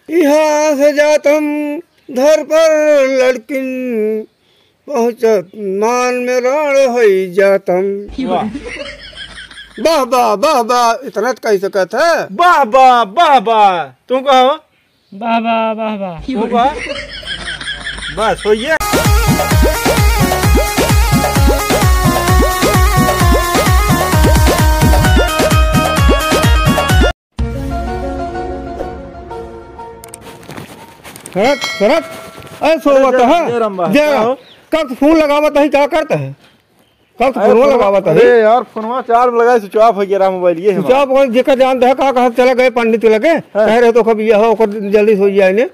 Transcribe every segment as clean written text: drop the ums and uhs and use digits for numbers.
यहाँ से जातम धर पर लड़किन पहुँचत मान में राण हो जातम। वाह वाह वाह वाह, इतना तो कह सकत है। वाह वाह वाह वाह, तुम कहो वाह वाह वाह वाह, तुम कहो बस हो ये। शरत शरत अरे सोवत है जय, कब फोन लगावत है, क्या करता है? कब फोन लगावत है? अरे यार फोनवा चार्ज लगाए स्विच ऑफ हो गया मोबाइल ये स्विच ऑफ हो जेका जानता है। कहा चला गए पंडित लगे कह रहे तो कभी यह हो जल्दी हो जाए ने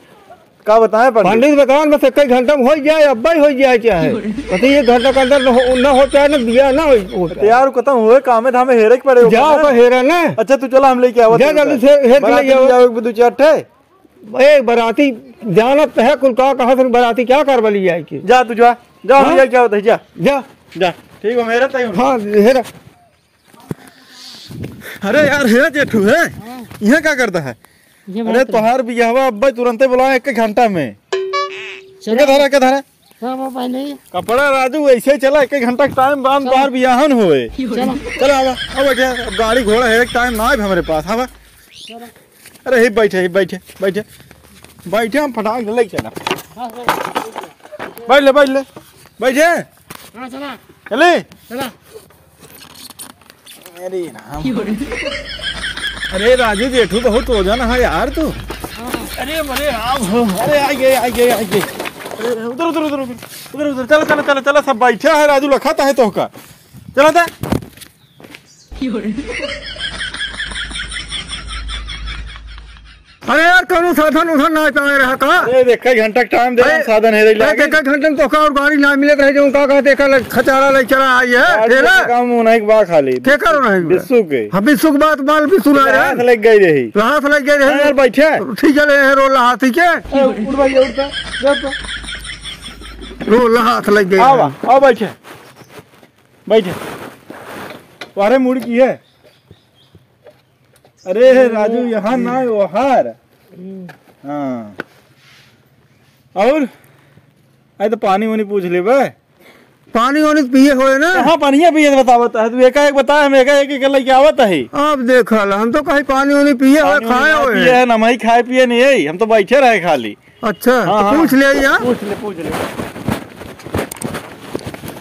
का बताए पंडित बताओ बस एक घंटा में हो जाए, अब ही हो जाए चाहे बताइए, एक घंटा के अंदर न हो चाहे ना दिया ना हो यार खत्म हुए काम है, हमें हेरे के पड़े जाओ का हेरा ना। अच्छा तू चला हम लेके आओ जल्दी से हेर के ले जाओ एक दो चार ठे ए बराती जानत है कुल का कहा से बराती क्या कर बली जाए की। जा तू जा जा हम लेके आओ जा जा जा ठीक है मेरा तय। हां हेरा। अरे यार हेरा जेठू है यहां क्या करता है? अरे तोहार बियाहवा अब्बा तुरंते बुलाया एक घंटा में। क्या धरा क्या धरा कपड़ा राजू ऐसे चला एक घंटा का टाइम बाद बाहर बियाहन हुए। चलो आवा अब बैठे, अब गाड़ी घोड़ा है टाइम ना है हमारे पास। आवा अरे ही बैठे बैठे बैठे बैठे हम फटाक ले चला बैठ ले बैठे चले अरे राम। अरे राजू जेठू बहुत वजन है यार तू। अरे अरे राम अरे आ गए उधर उधर उधर उधर उधर चलो चलो चलो चलो सब बैठे है। राजू लखाता है तो का चलो था। अरे यार कौन साधन उधर ना पाए रहा का। अरे देखा घंटा टाइम दे साधन है एक घंटे में तो का और गाड़ी ना मिले रहे जो का कहते का खचारा ले चला आई है ठेला काम नहीं बा खाली के करो नहीं बिस्सू के। हां बिस्सू के बात माल भी सुना रहा हाथ लग गई रही हाथ लग गए रहे यार बैठे ठीक है रोला हाथ के उड़ भाई उड़ता जा रोला हाथ लग गए। आवा आओ बैठे बैठे तुम्हारे मुड़ की है। अरे राजू यहाँ ना वहार हाँ और अरे तो पानी वानी पूछ ले बे। पानी वानी पिए होए ना। हाँ पानी पिए बतावत है तू एकाएक बता हम एकाएक लेके आवत है। अब देखा हम तो कहीं पानी वानी पिए होए खाए होए पिए ना मई खाए पिए नहीं है हम तो बैठे रहे खाली। अच्छा हाँ, तो पूछ ले यहाँ पूछ ले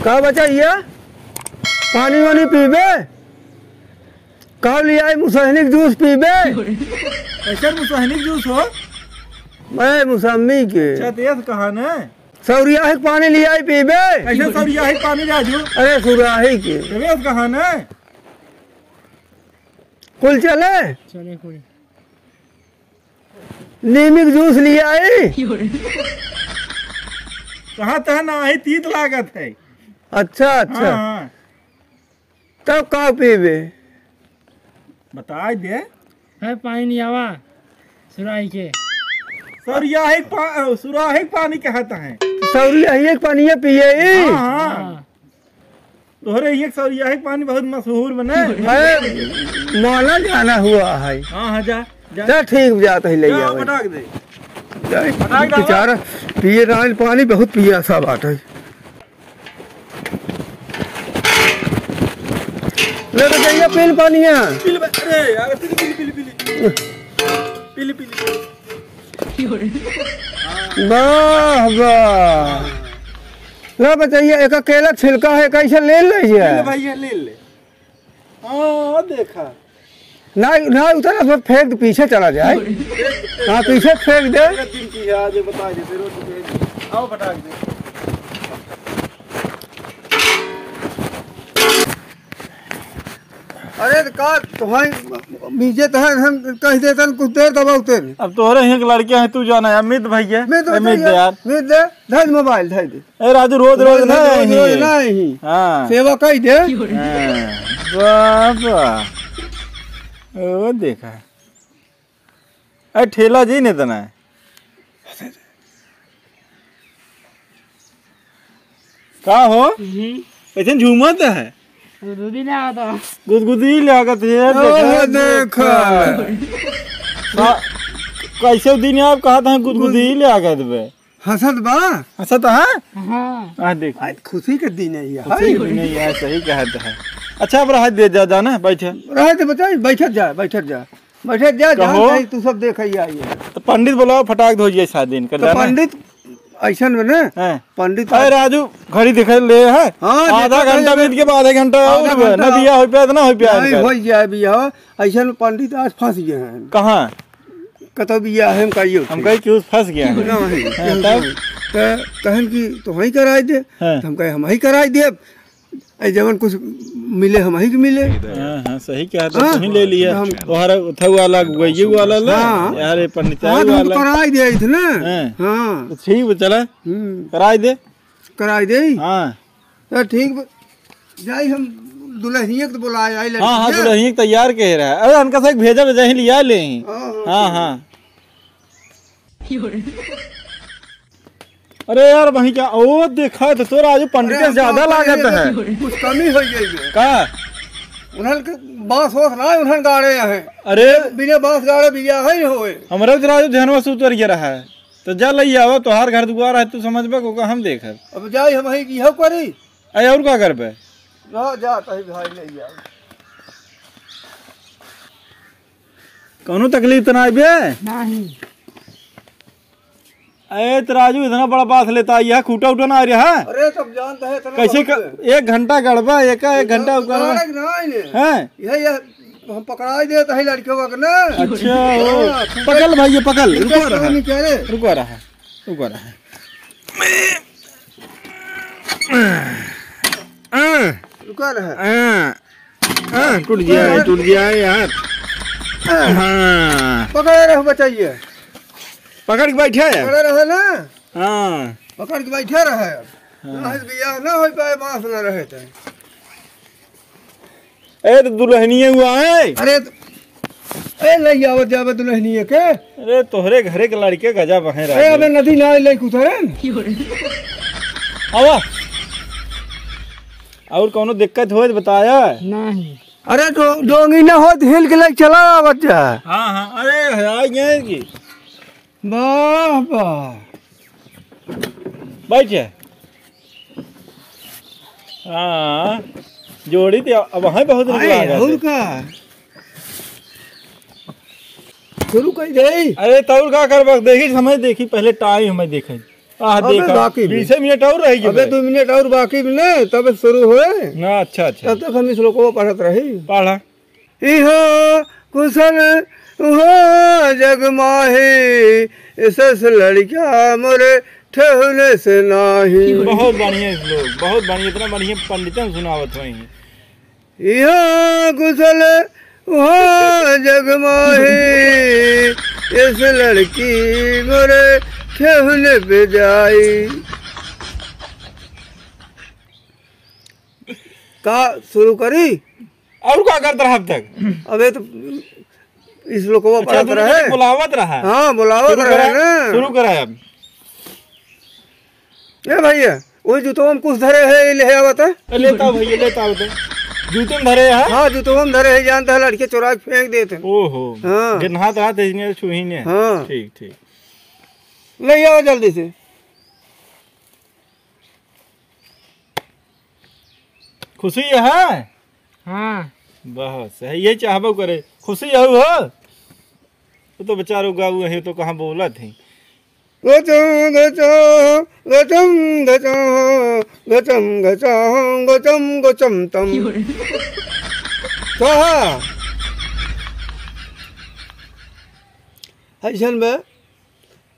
का बचा ये पानी वानी पीबे कहा लिया है मुसहनिक जूस पीबे। ऐसा मुसहनिक जूस हो मैं मुसम्मी के तेज कहा न सौरिया पानी लिया है पीबे। ऐसा सौरिया पानी राजू अरे सुराही के तेज कहा न कुल चले चले कोई नीमिक जूस लिया है कहा था ना ही तीत लागत है। अच्छा अच्छा हाँ। तब का पीबे बता दे है पानी नहीं आवा सुराही के सुराही पानी कहता है सौरिया पानी पिए। हाँ। तोहरे एक सौरिया पानी बहुत मशहूर बने माना जाना हुआ है। हाँ हाँ जा जा ठीक जाता है ले जा पटाक दे बेचारा पिए रान पानी बहुत पिया सा बात है। ले तो जाइए पील पानी है अरे यार पीली वाह वाह ले बताइए एक अकेला छिलका है कैसे ले लीजिए भैया ले ले। हाँ देखा ना ना उतना सब फेंक दे पीछे चला जाए। हाँ पीछे फेंक दे दिन की है आज बता दे फिर आओ पटाक दे। अरे का तुम्हारी बीजे तो है हम कह देते कुछ देर दबाते। अब तोहरे यहाँ के लड़के हैं तू जाना है अमित भैया अमित यार अमित दे धर मोबाइल धर दे। ए राजू रोज रोज नहीं हाँ सेवा कह दे। बाबा ओ देखा अरे ठेला जी नहीं तना का हो ऐसे झूमत है गुदगुदी नहीं आता गुदगुदी लागत है। देखा कैसे दिन आप कहा था गुदगुदी ले आ गए देबे हंसत बा हंसत है हाँ आ देख आज खुशी के दिन है ये खुशी के दिन है यार सही कहत है अच्छा अब रह दे जा जाना बैठे रहे तो बताई बैठत जा कहो। जान तू सब देख आई तो पंडित बुलाओ फटाक धो जाए शादी दिन कर तो जाना पंडित ऐसा में ना हैं पंडित अरे राजू घड़ी दिखे ले है हाँ, आधा देखो घंटा तो बीत के आधा घंटा आधा और घंटा नदिया हो पे ना हो पे नहीं हो जाए बिया ऐसा में पंडित आज फंस गए हैं कहाँ कतो बिया है हम कहियो हम कहीं क्यों फंस गया है नहीं हैं, तब कहन की तो वही कराई दे हैं। तो हम कहे हम ही कराई दे ऐ जवन कुछ मिले हम ही के मिले हाँ सही कहा तो हाँ, तुम ले लिया हम- तुम्हारा था वाला ये वाला ले हाँ। यार ये पंडित हाँ तो हम वाला कराई दे थे ना हैं। हाँ तो ठीक है चला हम्म, कराई दे कराई दे हाँ तो ठीक जाई हम दुल्हनिया के तो बुलाए आई लड़की हाँ हाँ के। दुल्हन तैयार कह रहा है अरे उनका से भेजा भेजा ही लिया ले ही हाँ, हाँ हाँ अरे यार वही क्या ओ देखा तो तोरा आज पंडित अरे से ज्यादा हम लागत तो है कुछ कमी हो जाएगी का उन्हन के बांस होस ना उन्हन गाड़े हैं अरे बिना बांस गाड़े बिया है नहीं होए हमारा तो राजू ध्यान से उतर गया रहा है तो जा लई आओ तोहार घर दुआर है तू समझ बे को हम देख अब जाई हम ही की हो करी अरे और का कर पे ना जा तही भाई ले जा कौनो तकलीफ तो ना आई बे नहीं अरे तो राजू इतना बड़ा बात लेता है खूटा उठा ना आ रहा है अरे तब जानता है इतना कैसे बहुत एक घंटा गड़बा एक घंटा है। उकड़वा गाड़े के ना आइले। हैं यह हम पकड़ाई दे तही लड़कियों का ना अच्छा ओ, पकड़ भाई ये पकड़ रुको रहा नहीं कह रहे रुको रहा रुको रहा रुका रहे टूट गया यार हाँ पकड़े रहे बचाइए पकड़ के बैठे है पकड़े रहे ना हाँ पकड़ के बैठे रहे बियाह ना हो पाए माफ न रहे थे ए तो दुल्हनिए हुआ है अरे ए नहीं आवत जावत दुल्हनिए के अरे तोहरे घरे के लड़के गजब है ए अबे नदी ना ले कुतरे आवा और कोनो दिक्कत हो तो बताया नहीं अरे डोंगी ना हो हिल के लेके चला आवत जा हाँ हाँ अरे है की वाह वाह बैठे हाँ जोड़ी थी अब वहाँ बहुत रुक आए और लगा का शुरू कर दे अरे तौर का कर बस देखी समय देखी पहले टाइम हमें देखे अबे देखा बाकी भी। 20 मिनट और रहेगी अबे 2 मिनट और बाकी भी ना तब शुरू होए ना अच्छा अच्छा तब तक हम इस लोग को पढ़त रही पढ़ा इहो कुशल उहो जग माही सस लड़किया मोरे ठहने से नाही बहुत बढ़िया इस लोग बहुत बढ़िया इतना बढ़िया पंडितन सुनावत हुई इहो कुशल उहो जग माही इस लड़की मोरे ठहने पे जाई का शुरू करी और क्या करता रहा अब तक अबे तो इस लोग को अच्छा, पढ़त तू रहे बुलावत रहा हाँ बुलावत रहे ना शुरू करा अब ए भैया वही जूतो हम कुछ धरे है ले आवत है लेता हूँ भैया लेता हूँ जूते में धरे है हाँ जूतो हम धरे है जानता है लड़के चुरा के फेंक देते हैं। ओहो हाँ। गिनहात हाथ इसने छुही ने हाँ ठीक ठीक ले आओ जल्दी से खुशी है हाँ बस है ये चाहबो करे खुशी है हो तो बेचारो गाऊ है तो कहाँ बोला थी गचम गचम गचम गचम गचम गचम गचम गचम तम कहा ऐसन में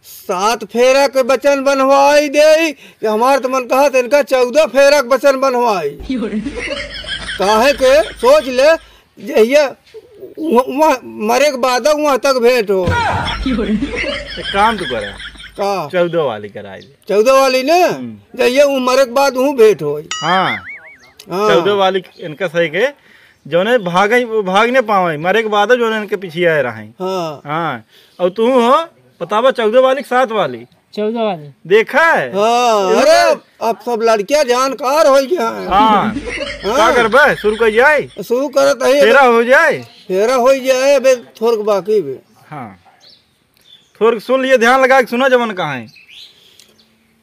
7 फेरा के वचन बनवाई दे कि हमार तो मन कहा इनका 14 फेरा के वचन बनवाई काहे के सोच ले जहिया वहाँ मरे के बाद वहाँ तक भेंट हो एक काम तो करे का 14 वाली कराई दे 14 वाली ने जहिया वो मरे के बाद वहाँ भेंट हो हाँ हाँ 14 वाली इनका सही के जो ने भाग नहीं पावे मरे के बाद जो ने इनके पीछे आए रहे हाँ हाँ और तू हो बतावा 14 वाली 7 वाली 14 वाले देखा है हाँ अरे अब सब लड़कियां जानकार हो गया है हाँ क्या करबे शुरू कर जाए शुरू करत है तेरा हो जाए फेरा हो जाए अबे थोड़ के बाकी भी हाँ सुन लिए, ध्यान लगा के सुनो जवन कहाँ है।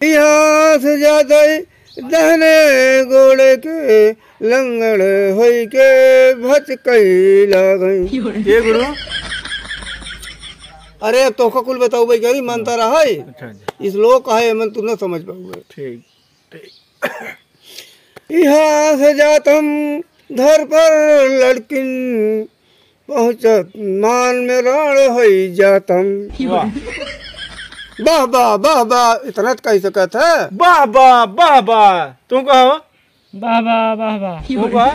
यहाँ से जाते दहने गोड़े के लंगड़ होई के भचकई लगई। ये गुरु अरे अब तोहका कुल बताऊ भाई गरी मानता रहा है। अच्छा जी, इस लोग का है मन तू न समझ पाऊंगा। ठीक ठीक। यहाँ से जातम धर पर लड़किन पहुँचत मान में राण होई जातम। वाह वाह वाह वाह वाह, इतना तो कह सकत है। वाह वाह वाह वाह, तू कहो वाह वाह वाह वाह। तू कह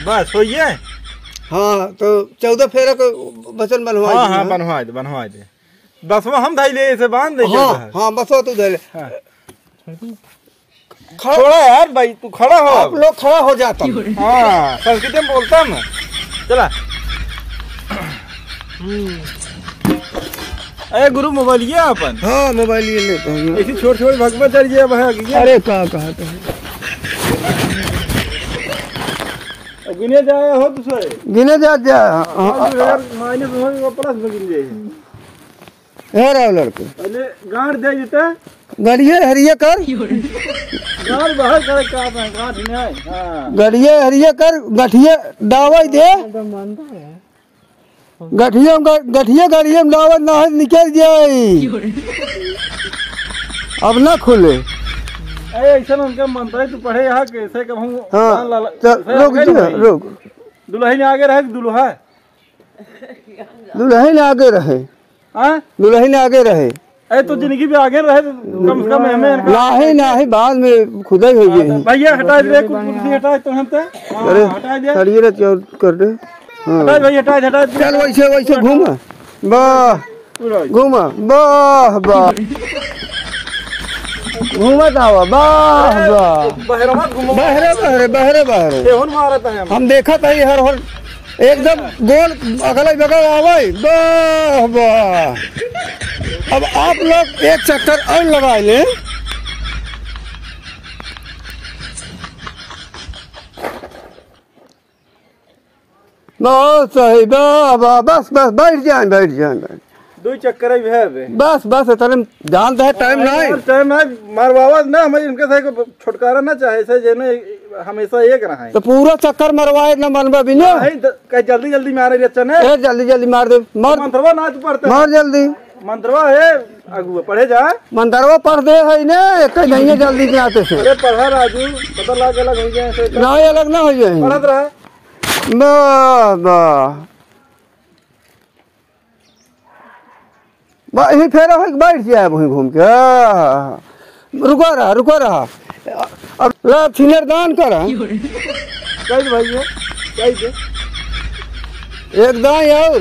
बस होइए। हाँ तो 14 फेरा को वचन बनवा। हाँ हाँ बनवा दे। बसवा हम धाई ले ऐसे बांध दे। हाँ हाँ बसो तू धैले। थोड़ा यार भाई, तू खड़ा हो। आप लोग खड़ा हो जाता। हाँ संस्कृत में बोलता मैं। चला अरे गुरु मोबाइल ये अपन। हाँ मोबाइल ये लेता हूँ। ऐसी छोट छोट भगवत चल जाए भाई। अरे कहा तो गिने जाए हो दूसरे गिने जा माइनस हो प्लस में गिन जाए। है रहा लड़के अरे गांठ दे देता गड़िए हरिया कर। गांठ बाहर करे का है, गांठ नहीं। हां गड़िए हरिया कर, गठिए दावा दे। गठिया गड़िए में दावा ना निकल जाए। अब ना खुले। अरे ऐसा उनका मंत्र है, तू पढ़े यहाँ कैसे कहूँ। हाँ रुक दुल्हन आगे रहे दुल्हा दुल्हन आगे रहे। हाँ दुल्हन आगे रहे। अरे तो जिंदगी भी आगे रहे तो कम से कम हमें नहीं बाद में खुदा ही हो गई। भैया हटा दे, कुर्सी हटा तो हम तो हटा दे। सरिये रे चौर कर दे। हटा भैया, हटा चल वैसे घूमा। वाह घूमा वाह वाह घूमत आवा वाह वाह। बहरा मत घूमो। बहरे तेहुन मारत है हम देखा था हर एकदम गोल अगल बगल आवे। वाह वाह। अब आप लोग एक चक्कर और लगा ले। बहुत सही वाह वाह। बस बैठ जाए। दो चक्कर ही है बे। बस इतना जानते है टाइम नहीं मारवावा ना हमें इनके से को छुटकारा ना चाहे से जेने हमेशा एक रहा है। तो पूरा चक्कर मरवाए ना बनवा भी ना। कहीं जल्दी मारे रे चने। जल्दी मार दे। मंत्रवा ना तू पढ़ते मार जल्दी। मंत्रवा है अगुआ पढ़े जा। मंत्रवा पढ़ दे है ने एक नहीं जल्दी के आते से। अरे पढ़ा राजू पता लग अलग हो जाए से ना अलग ना हो जाए। पढ़त रहा वाह वही फेरा हो बैठ जाए वहीं घूम के। रुका रहा अब लाभ छिनर दान करा। कह भैया कह दे एक दाएं और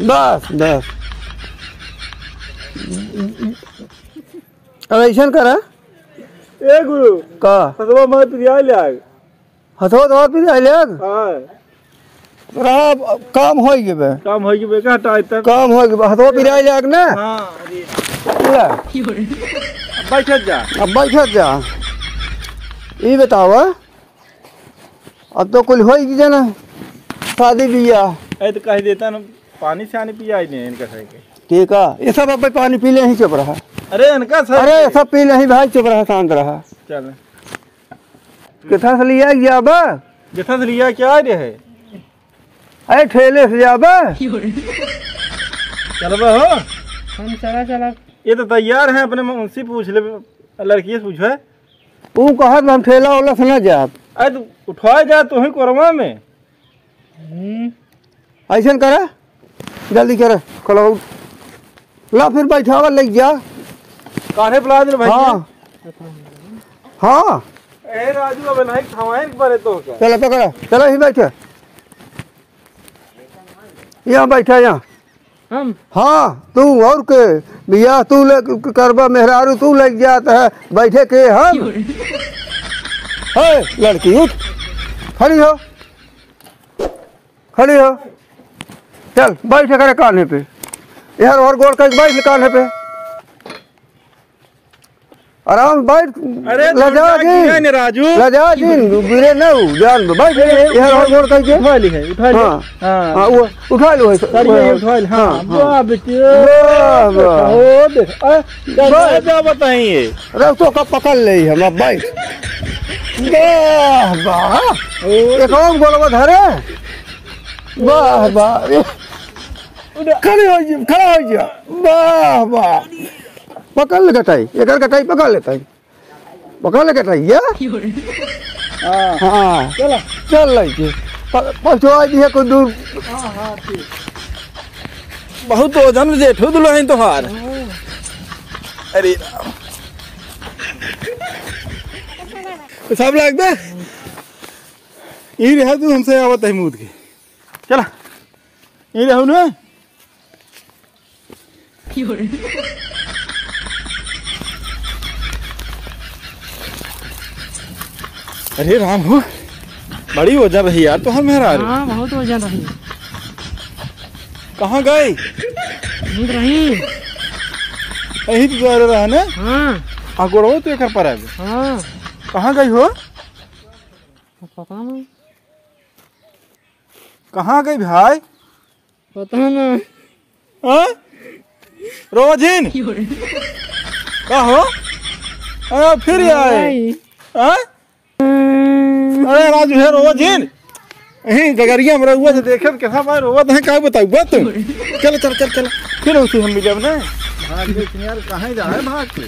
बस अब ऐसा करा। ए गुरु का हसवा मत पिया ले हथो दवा पी ले। हां काम हो गए। काम हो गए का हटा तक काम हो गए। हथो पी ले ना। हां ले बैठ जा। अब बैठ जा। ये बताओ अब तो कुल हो गई ना शादी बियाह। ऐ तो कह देता ना पानी से आने पिया नहीं इनका सही के। ठीक है ये सब अब पानी पी ले ही चुप रहा। अरे इनका सही। अरे सब पी ले ही भाई चुप रहा शांत रहा। चल कितना से लिया जाब। जथा से लिया क्या रे है। अरे ठेले से जाब। चलबा हो हम चला ये तो तैयार है अपने उनसे पूछ ले। लड़की से पूछे तू कहत हम ठेला वाला से न जाब। अरे तो उठवा जा तू ही कोरमा में। ऐसा करा जल्दी कर कलो ला फिर बैठावा लग जा। काहे बुला दे भाई। हाँ ए राजू अब नहीं खवाए बारे तो क्या। चलो पकड़ा चलो ही बैठे यहाँ बैठा यहाँ। हम हाँ तू और के भैया तू करबा मेहरारू तू लग जाता है बैठे के हम। है लड़की उठ खड़ी हो चल बैठ करे कान्हे पे यार और गोड़ कर बैठ कान्हे पे। आराम बैठ। अरे लजा नहीं जी राजू लजा जी गिरे न जान बैठ यहाँ और जोड़ करके उठा ली है उठा ली। हाँ हाँ हाँ वो उठा लो सरिया उठा ली। हाँ वाह बेटे वाह, वाह। हो देख क्या बताइए अरे तो कब पकड़ ले हम बैठ वाह वाह एक और गोलवा धरे वाह वाह खड़े हो जी खड़ा हो जा वाह वाह पकड़ ले कटाई एक कटाई पकड़ लेता है पकड़ ले कटाई या हाँ चल लीजिए पहुँचवा दिए कोई दूर। बहुत वजन जेठो दुल्हन तोहार। अरे सब लगता है यही रहा तू हमसे आवत है मूद के चला यही रहू ना। अरे राम हो बड़ी वजन रही यार तो हम मेहरा हाँ बहुत वजन रही कहाँ गए नींद रही। यही तो जा रहा है ना। हाँ गोड़ो तो एक पर है हाँ कहाँ गई हो पता नहीं कहाँ गई भाई पता ना। हाँ रोजिन क्या हो अरे फिर आए हाँ अरे राजू है रोजिन यही गगरिया में रहुआ से देखे कैसा भाई रोवत है क्या बताऊ तुम चलो चल चल चल फिर उसी हम मिले ना भाग यार कहाँ जा रहे भाग के